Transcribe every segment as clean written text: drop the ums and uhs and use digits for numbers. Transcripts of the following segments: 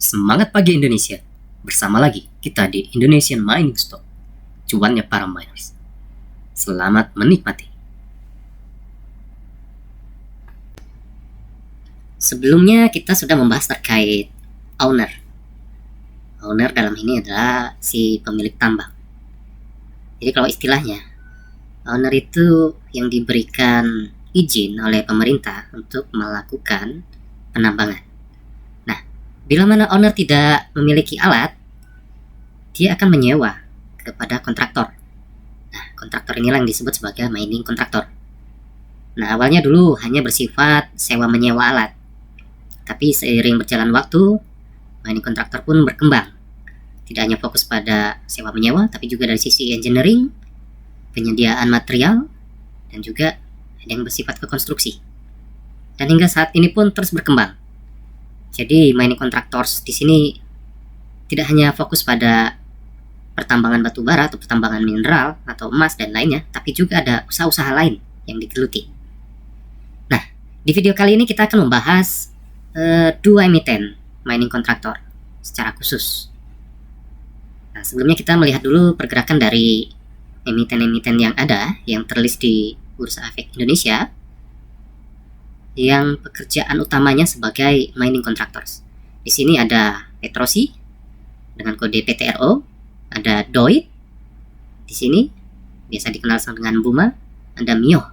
Semangat pagi Indonesia. Bersama lagi kita di Indonesian Mining Stock. Cuannya para miners. Selamat menikmati. Sebelumnya kita sudah membahas terkait owner. Owner dalam ini adalah si pemilik tambang. Jadi kalau istilahnya, owner itu yang diberikan izin oleh pemerintah untuk melakukan penambangan. Bila mana owner tidak memiliki alat, dia akan menyewa kepada kontraktor. Nah, kontraktor inilah yang disebut sebagai mining kontraktor. Nah, awalnya dulu hanya bersifat sewa menyewa alat. Tapi seiring berjalan waktu, mining kontraktor pun berkembang. Tidak hanya fokus pada sewa menyewa, tapi juga dari sisi engineering, penyediaan material, dan juga ada yang bersifat ke konstruksi. Dan hingga saat ini pun terus berkembang. Jadi mining contractors di sini tidak hanya fokus pada pertambangan batu bara atau pertambangan mineral atau emas dan lainnya, tapi juga ada usaha-usaha lain yang digeluti. Nah, di video kali ini kita akan membahas dua emiten mining contractor secara khusus. Nah, sebelumnya kita melihat dulu pergerakan dari emiten-emiten yang ada yang terlist di Bursa Efek Indonesia, yang pekerjaan utamanya sebagai mining contractors. Di sini ada Petrosi dengan kode PTRO, ada Doit di sini biasa dikenal dengan Buma, ada Mio.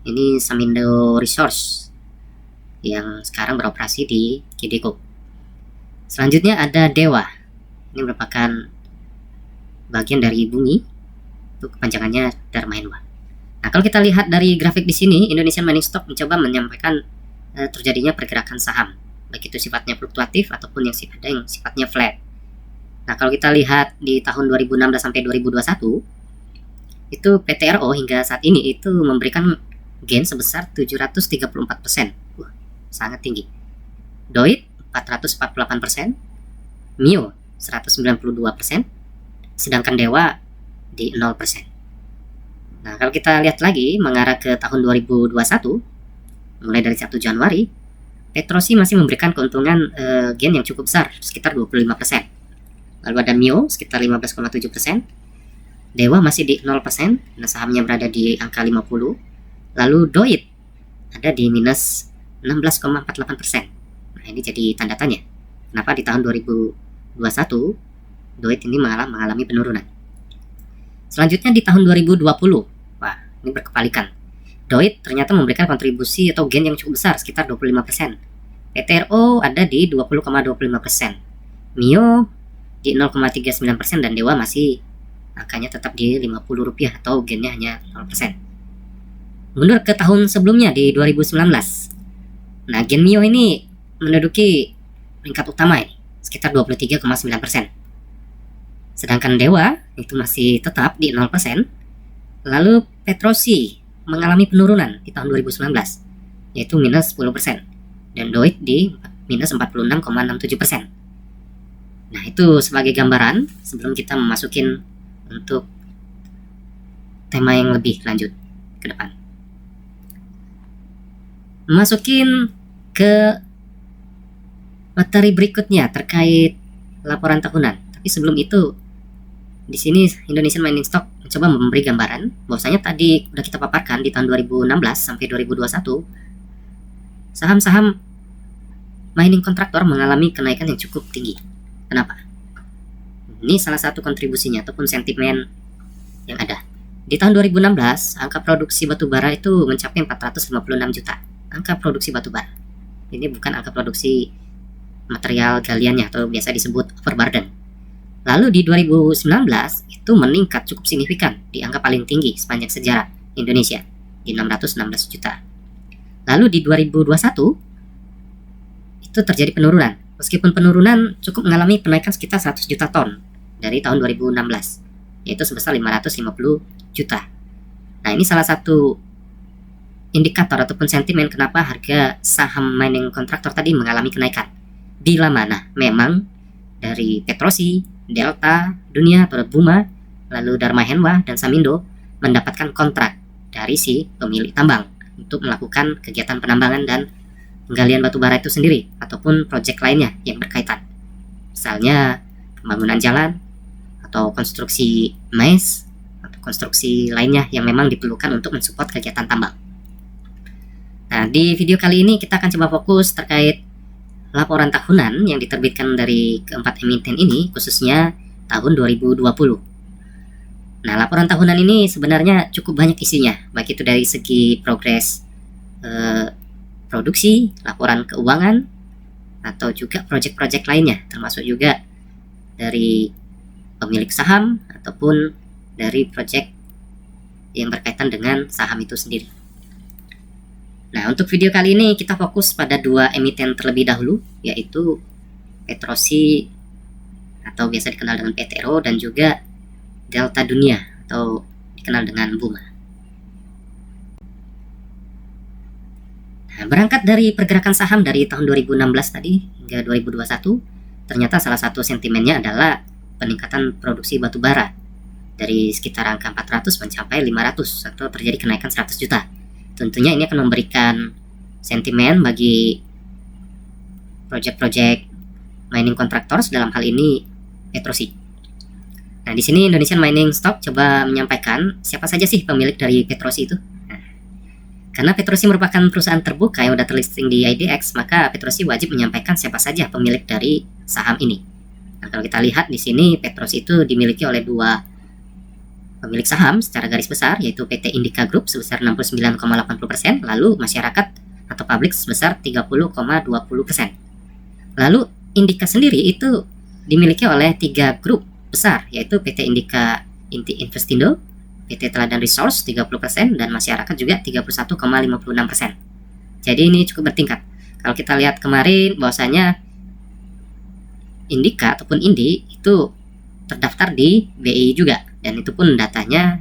Ini Samindo Resource yang sekarang beroperasi di Kideko. Selanjutnya ada Dewa. Ini merupakan bagian dari Bumi, itu kepanjangannya Dharma Henwa. Nah, kalau kita lihat dari grafik di sini, Indonesian Mining Stock mencoba menyampaikan terjadinya pergerakan saham, baik itu sifatnya fluktuatif ataupun yang sifatnya flat. Nah, kalau kita lihat di tahun 2016 sampai 2021, itu PTRO hingga saat ini itu memberikan gain sebesar 734%. Wah, sangat tinggi. Doit 448%, Mio 192%, sedangkan Dewa di 0%. Nah, kalau kita lihat lagi mengarah ke tahun 2021, mulai dari 1 Januari, Petrosi masih memberikan keuntungan gain yang cukup besar, sekitar 25%. Lalu ada Mio sekitar 15,7%, Dewa masih di 0%, nah sahamnya berada di angka 50. Lalu Doit ada di minus 16,48%. Nah, ini jadi tanda tanya. Kenapa di tahun 2021 Doit ini mengalami penurunan? Selanjutnya di tahun 2020, wah, ini berkebalikan. Doit ternyata memberikan kontribusi atau gain yang cukup besar, sekitar 25%. PTRO ada di 20,25%. Mio di 0,39% dan Dewa masih angkanya tetap di Rp50 atau gainnya hanya 0%. Mundur ke tahun sebelumnya di 2019. Nah, gain Mio ini menduduki peringkat utama ini, sekitar 23,9%. Sedangkan Dewa itu masih tetap di 0%. Lalu Petrosi mengalami penurunan di tahun 2019, yaitu minus 10%. Dan Doit di minus 46,67%. Nah, itu sebagai gambaran sebelum kita memasukin untuk tema yang lebih lanjut ke depan. Masukin ke materi berikutnya terkait laporan tahunan. Tapi sebelum itu, di sini Indonesian Mining Stock mencoba memberi gambaran bahwasanya tadi sudah kita paparkan di tahun 2016 sampai 2021 saham-saham mining kontraktor mengalami kenaikan yang cukup tinggi. Kenapa? Ini salah satu kontribusinya ataupun sentimen yang ada. Di tahun 2016 angka produksi batu bara itu mencapai 456 juta. Angka produksi batu bara. Ini bukan angka produksi material galiannya atau biasa disebut overburden. Lalu di 2019 itu meningkat cukup signifikan di angka paling tinggi sepanjang sejarah Indonesia di 616 juta. Lalu di 2021 itu terjadi penurunan. Meskipun penurunan cukup mengalami kenaikan sekitar 100 juta ton dari tahun 2016, yaitu sebesar 550 juta. Nah, ini salah satu indikator ataupun sentimen kenapa harga saham mining kontraktor tadi mengalami kenaikan. Bila mana memang dari Petrosi, Delta, Dunia atau Buma, lalu Dharma Henwa dan Samindo mendapatkan kontrak dari si pemilik tambang untuk melakukan kegiatan penambangan dan penggalian batu bara itu sendiri ataupun proyek lainnya yang berkaitan. misalnya pembangunan jalan atau konstruksi mes atau konstruksi lainnya yang memang diperlukan untuk mensupport kegiatan tambang. Nah, di video kali ini kita akan coba fokus terkait laporan tahunan yang diterbitkan dari keempat emiten ini, khususnya tahun 2020. Nah, laporan tahunan ini sebenarnya cukup banyak isinya, baik itu dari segi progres produksi, laporan keuangan, atau juga proyek-proyek lainnya, termasuk juga dari pemilik saham ataupun dari proyek yang berkaitan dengan saham itu sendiri. Nah, untuk video kali ini kita fokus pada dua emiten terlebih dahulu, yaitu Petrosi atau biasa dikenal dengan PTRO dan juga Delta Dunia atau dikenal dengan Buma. Nah, berangkat dari pergerakan saham dari tahun 2016 tadi hingga 2021, ternyata salah satu sentimennya adalah peningkatan produksi batu bara dari sekitar angka 400 mencapai 500 atau terjadi kenaikan 100 juta. Tentunya ini akan memberikan sentimen bagi proyek-proyek mining contractors, dalam hal ini Petrosi. Nah, di sini Indonesian Mining Stock coba menyampaikan siapa saja sih pemilik dari Petrosi itu. Nah, karena Petrosi merupakan perusahaan terbuka yang sudah terlisting di IDX, maka Petrosi wajib menyampaikan siapa saja pemilik dari saham ini. Nah, kalau kita lihat di sini Petrosi itu dimiliki oleh dua pemilik saham secara garis besar, yaitu PT Indika Group sebesar 69,80%, lalu masyarakat atau publik sebesar 30,20%. Lalu Indika sendiri itu dimiliki oleh 3 grup besar, yaitu PT Indika Inti Investindo, PT Teladan Resource 30%, dan masyarakat juga 31,56%. Jadi ini cukup bertingkat. Kalau kita lihat kemarin bahwasanya Indika ataupun Indi itu terdaftar di BI juga, dan itu pun datanya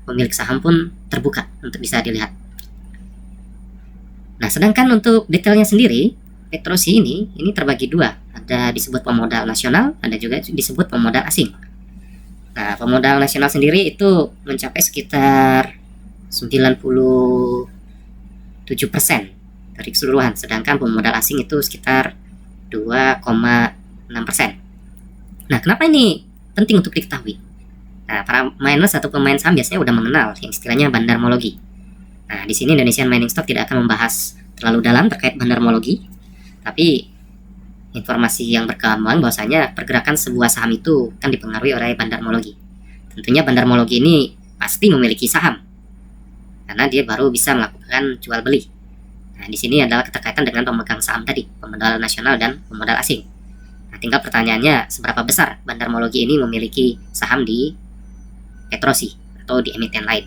pemilik saham pun terbuka untuk bisa dilihat. Nah, sedangkan untuk detailnya sendiri, Petrosi ini terbagi dua, ada disebut pemodal nasional, ada juga disebut pemodal asing. Nah, pemodal nasional sendiri itu mencapai sekitar 97% dari keseluruhan, sedangkan pemodal asing itu sekitar 2,6%. Nah, kenapa ini penting untuk diketahui? Nah, para miners atau pemain saham biasanya udah mengenal yang istilahnya bandarmologi. Nah, di sini Indonesian Mining Stock tidak akan membahas terlalu dalam terkait bandarmologi, tapi informasi yang berkembang bahwasanya pergerakan sebuah saham itu kan dipengaruhi oleh bandarmologi. Tentunya bandarmologi ini pasti memiliki saham, karena dia baru bisa melakukan jual beli. Nah, di sini adalah keterkaitan dengan pemegang saham tadi, pemodal nasional dan pemodal asing. Nah, tinggal pertanyaannya, seberapa besar bandarmologi ini memiliki saham di Petrosi atau di emiten lain.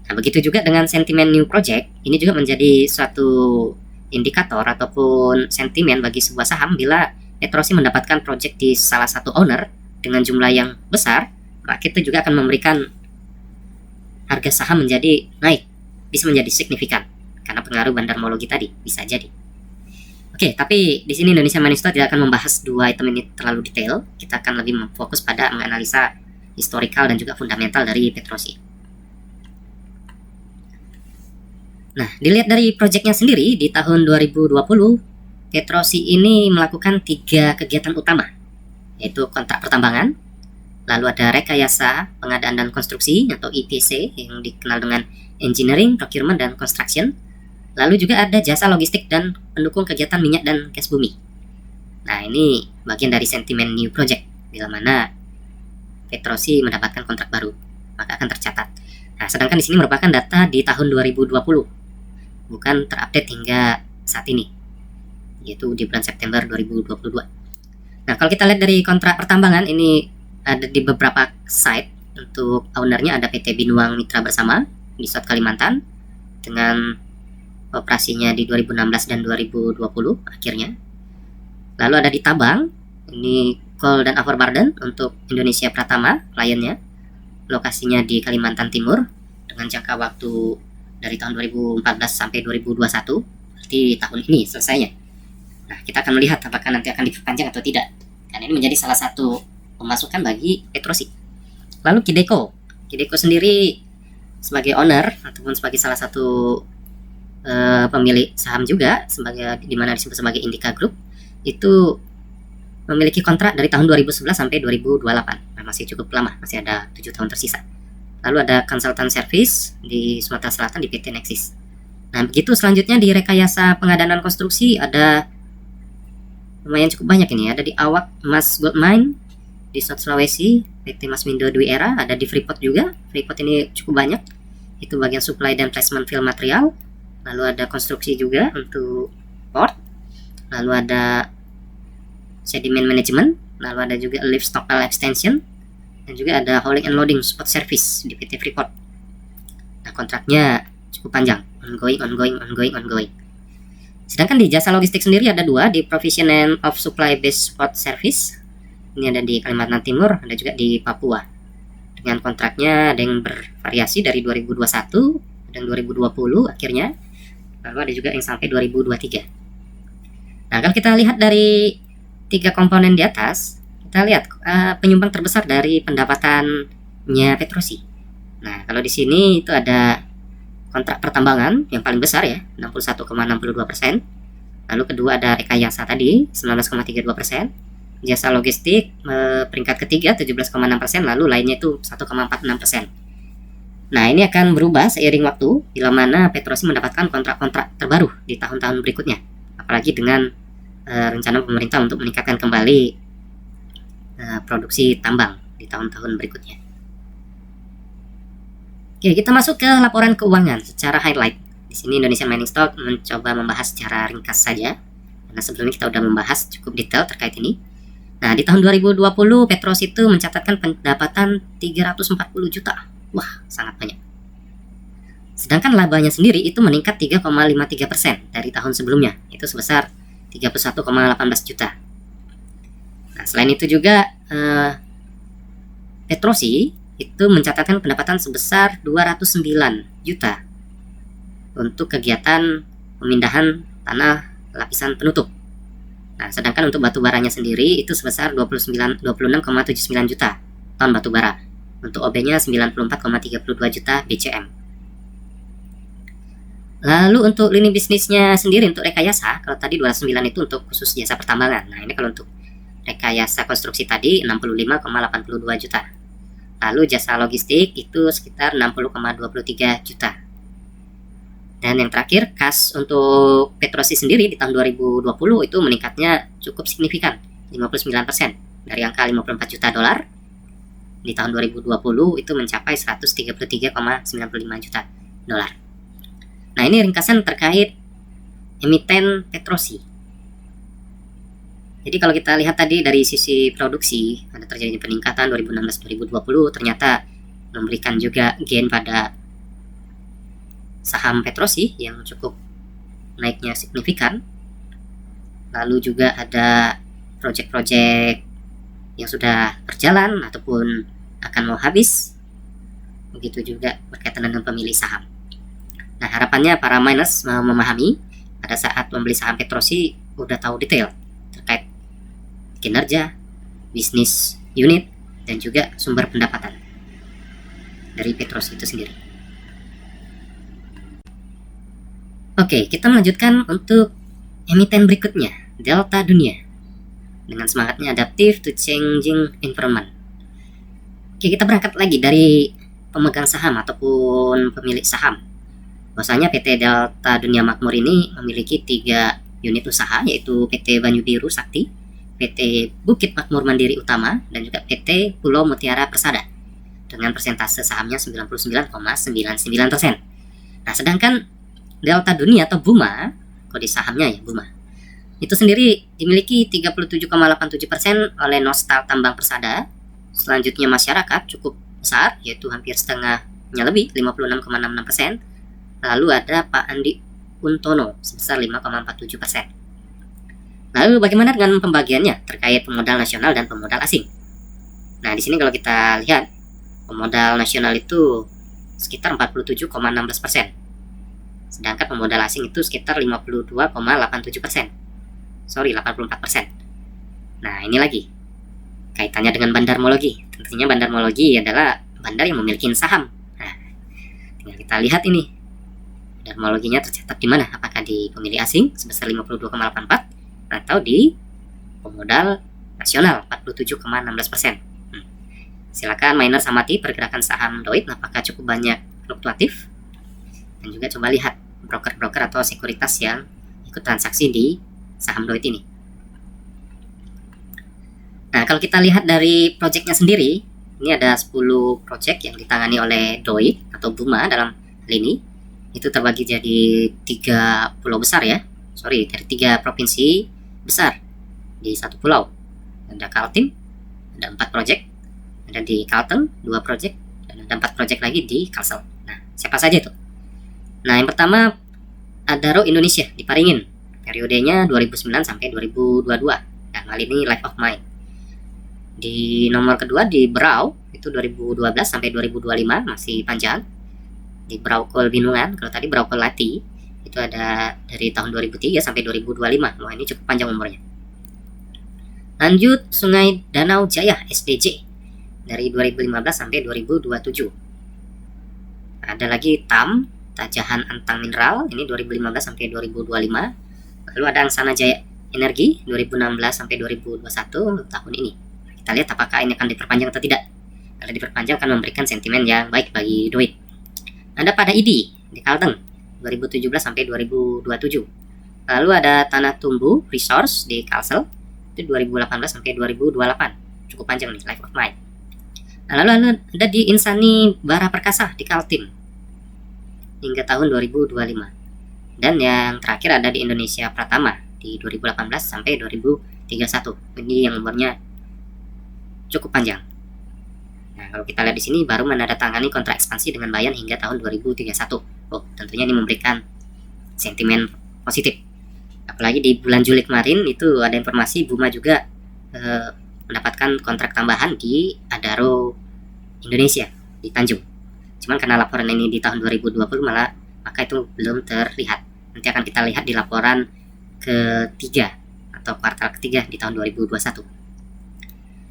Nah, begitu juga dengan sentimen new project, ini juga menjadi suatu indikator ataupun sentimen bagi sebuah saham. Bila Petrosi mendapatkan project di salah satu owner dengan jumlah yang besar, maka itu juga akan memberikan harga saham menjadi naik, bisa menjadi signifikan karena pengaruh bandarmologi tadi, bisa jadi. Oke, tapi di sini Indonesia Mining Stock tidak akan membahas dua item ini terlalu detail. Kita akan lebih fokus pada menganalisa historical dan juga fundamental dari Petrosi. Nah, dilihat dari proyeknya sendiri di tahun 2020, Petrosi ini melakukan 3 kegiatan utama, yaitu kontrak pertambangan, lalu ada rekayasa pengadaan dan konstruksi atau EPC yang dikenal dengan engineering, procurement, dan construction. Lalu juga ada jasa logistik dan pendukung kegiatan minyak dan gas bumi. Nah, ini bagian dari sentimen new project, bila mana Petrosi mendapatkan kontrak baru, maka akan tercatat. Nah, sedangkan di sini merupakan data di tahun 2020, bukan terupdate hingga saat ini, yaitu di bulan September 2022. Nah, kalau kita lihat dari kontrak pertambangan, ini ada di beberapa site. Untuk ownernya ada PT Binuang Mitra Bersama di South Kalimantan, dengan operasinya di 2016 dan 2020 akhirnya. Lalu ada di Tabang, ini Coal dan Avorbarden untuk Indonesia Pratama kliennya, lokasinya di Kalimantan Timur dengan jangka waktu dari tahun 2014 sampai 2021, berarti tahun ini selesainya. Nah, kita akan melihat apakah nanti akan diperpanjang atau tidak, karena ini menjadi salah satu pemasukan bagi Petrosi. Lalu Kideko sendiri sebagai owner ataupun sebagai salah satu pemilik saham juga, sebagai dimana disebut sebagai Indika Group, itu memiliki kontrak dari tahun 2011 sampai 2028. Nah, masih cukup lama, masih ada 7 tahun tersisa. Lalu ada konsultan service di Sumatera Selatan di PT Nexis. Nah, begitu selanjutnya di rekayasa pengadaan konstruksi ada lumayan cukup banyak ini. Ada di Awak Mas Gold Mine di South Sulawesi, PT Masmindo Dwi Era, ada di Freeport juga. Freeport ini cukup banyak. Itu bagian supply dan placement fill material. Lalu ada konstruksi juga untuk port. Lalu ada sediment management. Lalu ada juga lift stock pile extension. Dan juga ada hauling and loading support service di PT Freeport. Nah, kontraknya cukup panjang, ongoing. Sedangkan di jasa logistik sendiri ada 2, di Provision of Supply Based Support Service. Ini ada di Kalimantan Timur, ada juga di Papua. Dengan kontraknya ada yang bervariasi dari 2021 dan 2020 akhirnya. Lalu ada juga yang sampai 2023. Nah, kalau kita lihat dari 3 komponen di atas, kita lihat penyumbang terbesar dari pendapatannya Petrosi. Nah, kalau di sini itu ada kontrak pertambangan yang paling besar ya, 61,62%. Lalu kedua ada rekayasa tadi, 19,32%. Jasa logistik peringkat ketiga 17,6%, lalu lainnya itu 1,46%. Nah, ini akan berubah seiring waktu bila mana Petrosi mendapatkan kontrak-kontrak terbaru di tahun-tahun berikutnya. Apalagi dengan rencana pemerintah untuk meningkatkan kembali produksi tambang di tahun-tahun berikutnya. Oke, kita masuk ke laporan keuangan secara highlight. Di sini Indonesian Mining Stock mencoba membahas secara ringkas saja, karena sebelumnya kita sudah membahas cukup detail terkait ini. Nah, di tahun 2020 Petros itu mencatatkan pendapatan 340 juta. Wah, sangat banyak. Sedangkan labanya sendiri itu meningkat 3,53% dari tahun sebelumnya, itu sebesar 31,18 juta. Nah, selain itu juga Petrosi itu mencatatkan pendapatan sebesar 209 juta untuk kegiatan pemindahan tanah lapisan penutup. Nah, sedangkan untuk batu baranya sendiri itu sebesar 26,79 juta ton batu bara. Untuk OB-nya 94,32 juta BCM. Lalu untuk lini bisnisnya sendiri untuk rekayasa, kalau tadi 209 itu untuk khusus jasa pertambangan. Nah, ini kalau untuk rekayasa konstruksi tadi 65,82 juta. Lalu jasa logistik itu sekitar 60,23 juta. Dan yang terakhir, kas untuk Petrosi sendiri di tahun 2020 itu meningkatnya cukup signifikan, 59%. Dari angka 54 juta dolar, di tahun 2020 itu mencapai 133,95 juta dolar. Nah, ini ringkasan terkait emiten Petrosi. Jadi kalau kita lihat tadi dari sisi produksi, ada terjadi peningkatan 2016-2020, ternyata memberikan juga gain pada saham Petrosi yang cukup naiknya signifikan. Lalu juga ada proyek-proyek yang sudah berjalan ataupun akan mau habis. Begitu juga berkaitan dengan pemilik saham. Nah, harapannya para miners memahami pada saat membeli saham Petrosi udah tahu detail terkait kinerja, bisnis unit, dan juga sumber pendapatan dari Petrosi itu sendiri. Oke, kita melanjutkan untuk emiten berikutnya, Delta Dunia, dengan semangatnya adaptive to changing environment. Oke, kita berangkat lagi dari pemegang saham ataupun pemilik saham. Bahwasanya PT Delta Dunia Makmur ini memiliki 3 unit usaha, yaitu PT Banyu Biru Sakti, PT Bukit Makmur Mandiri Utama, dan juga PT Pulau Mutiara Persada dengan persentase sahamnya 99,99%. Nah, sedangkan Delta Dunia atau Buma, kode sahamnya ya Buma, itu sendiri dimiliki 37,87% oleh Nostal Tambang Persada. Selanjutnya masyarakat cukup besar, yaitu hampir setengahnya lebih, 56,66%. Lalu ada Pak Andi Untono sebesar 5,47%. Lalu bagaimana dengan pembagiannya terkait pemodal nasional dan pemodal asing? Nah, di sini kalau kita lihat pemodal nasional itu sekitar 47,16%. Sedangkan pemodal asing itu sekitar 52,87%. 84%. Nah, ini lagi kaitannya dengan bandarmologi. Tentunya bandarmologi adalah bandar yang memiliki saham. Nah, tinggal kita lihat ini bandarmologinya tercatat di mana? Apakah di pemilih asing sebesar 52,84 atau di pemodal rasional 47,16%. Silakan miners amati pergerakan saham DOIT apakah cukup banyak fluktuatif, dan juga coba lihat broker-broker atau sekuritas yang ikut transaksi di saham DOIT ini. Nah, kalau kita lihat dari projectnya sendiri, ini ada 10 project yang ditangani oleh DOIT atau BUMA dalam hal ini. Itu terbagi jadi 3 pulau besar ya. Dari 3 provinsi besar di satu pulau. Ada Kaltim, ada 4 project. Ada di Kalteng 2 project, dan ada 4 project lagi di Kalsel. Nah, siapa saja itu? Nah, yang pertama Adaro Indonesia di Paringin. Periodenya 2009 sampai 2022. Nah, hal ini life of mine. Di nomor kedua di Berau itu 2012 sampai 2025, masih panjang. Di Berau Kol Binungan, kalau tadi Berau Kol Lati itu ada dari tahun 2003 sampai 2025. Wah, ini cukup panjang umurnya. Lanjut Sungai Danau Jaya SDJ dari 2015 sampai 2027. Ada lagi TAM Tajahan Antang Mineral, ini 2015 sampai 2025. Lalu ada Angsana Jaya Energi 2016 sampai 2021 tahun ini. Kita lihat apakah ini akan diperpanjang atau tidak. Kalau diperpanjang akan memberikan sentimen yang baik bagi DOIT. Ada pada ID di Kalteng 2017 sampai 2027. Lalu ada Tanah Tumbuh Resource di Kalsel itu 2018 sampai 2028. Cukup panjang nih life of mine. Nah, lalu ada di Insani Bara Perkasa di Kaltim hingga tahun 2025. Dan yang terakhir ada di Indonesia Pratama di 2018 sampai 2031. Ini yang umurnya cukup panjang. Nah, kalau kita lihat di sini baru menandatangani kontrak ekspansi dengan Bayan hingga tahun 2031. Oh, tentunya ini memberikan sentimen positif. Apalagi di bulan Juli kemarin itu ada informasi BUMA juga mendapatkan kontrak tambahan di Adaro Indonesia di Tanjung. Cuman karena laporan ini di tahun 2020 maka itu belum terlihat. Nanti akan kita lihat di laporan ketiga atau kuartal ketiga di tahun 2021.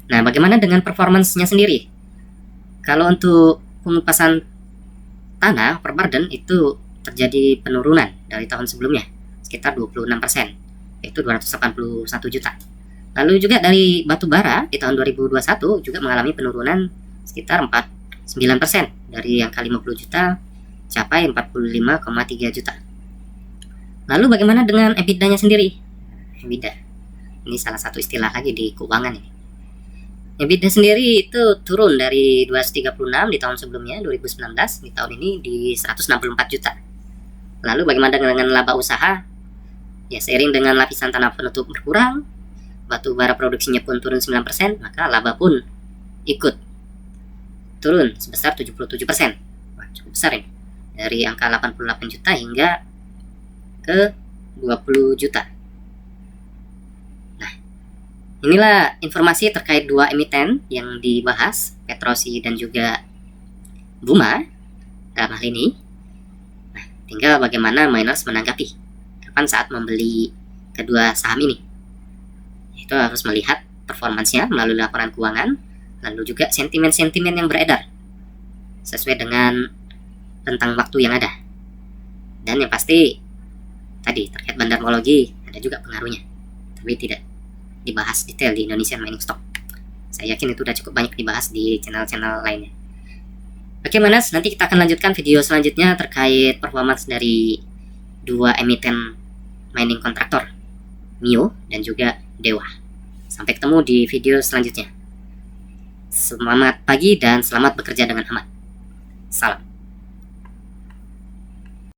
Nah, bagaimana dengan performance-nya sendiri? Kalau untuk pengupasan tanah per burden itu terjadi penurunan dari tahun sebelumnya, sekitar 26%, yaitu 281 juta. Lalu juga dari batu bara di tahun 2021 juga mengalami penurunan sekitar 49%, dari angka 50 juta capai 45,3 juta. Lalu bagaimana dengan EBITDA-nya sendiri? EBITDA, ini salah satu istilah lagi di keuangan ini. EBITDA sendiri itu turun dari 236 di tahun sebelumnya 2019, di tahun ini di 164 juta. Lalu bagaimana dengan laba usaha? Ya, seiring dengan lapisan tanah penutup berkurang, batu bara produksinya pun turun 9%, maka laba pun ikut turun sebesar 77%. Wah, cukup besar ini. Dari angka 88 juta hingga ke 20 juta. Inilah informasi terkait 2 emiten yang dibahas, Petrosi dan juga BUMA dalam hal ini. Nah, tinggal bagaimana miners menanggapi kapan saat membeli kedua saham ini. Itu harus melihat performansnya melalui laporan keuangan, lalu juga sentimen-sentimen yang beredar sesuai dengan rentang waktu yang ada. Dan yang pasti tadi terkait bandarmologi ada juga pengaruhnya, tapi tidak dibahas detail di Indonesian Mining Stock. Saya yakin itu udah cukup banyak dibahas di channel-channel lainnya. Oke Manas, nanti kita akan lanjutkan video selanjutnya terkait performance dari 2 emiten mining kontraktor, Mio dan juga Dewa. Sampai ketemu di video selanjutnya. Selamat pagi dan selamat bekerja dengan aman. Salam.